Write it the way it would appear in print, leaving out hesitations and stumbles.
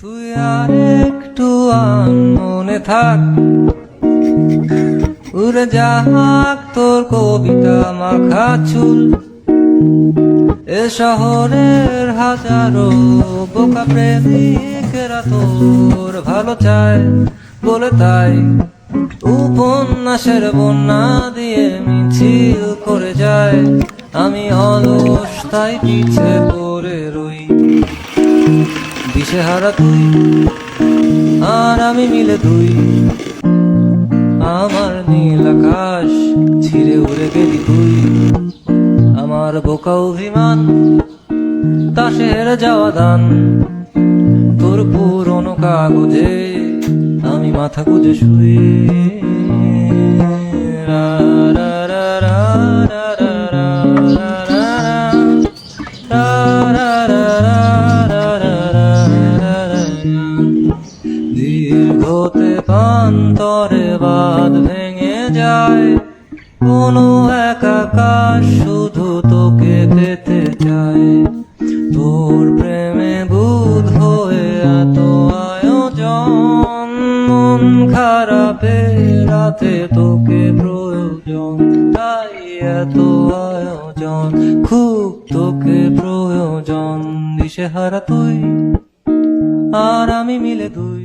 তুই আর একটু মনে থাক, উড়ে যাক তোর কবিতা মাখা চুল। এ শহরের হাজারো বোকা প্রেমিকেরা তোর ভালো চায় বলে তাই উপন্যাসের বন্যা দিয়ে মিছিল করে যায়। আমি অলস তাই পিছে পড়ে রই, দিশেহারা তুই আর আমি মিলে দুই। আমার নীল আকাশ ছিঁড়ে উড়ে গেলি তুই, আমার বোকা অভিমান তাসে হেরে যাওয়া দান। তোর পুরনো কাগজে আমি মাথা গুজে শুই। দীর্ঘতে প্রান্তরে বাঁধ ভেঙে যায়, কোনো এক আকাশ শুধু তোকে পেতে চায়। তোর প্রেমে বুধ হয়ে এত আয়োজন, মন খারাপে রাতে তোকে প্রয়োজন। তাই এত আয়োজন, খুব তোকে প্রয়োজন। দিশেহারা তুই আর আমি মিলে দুই।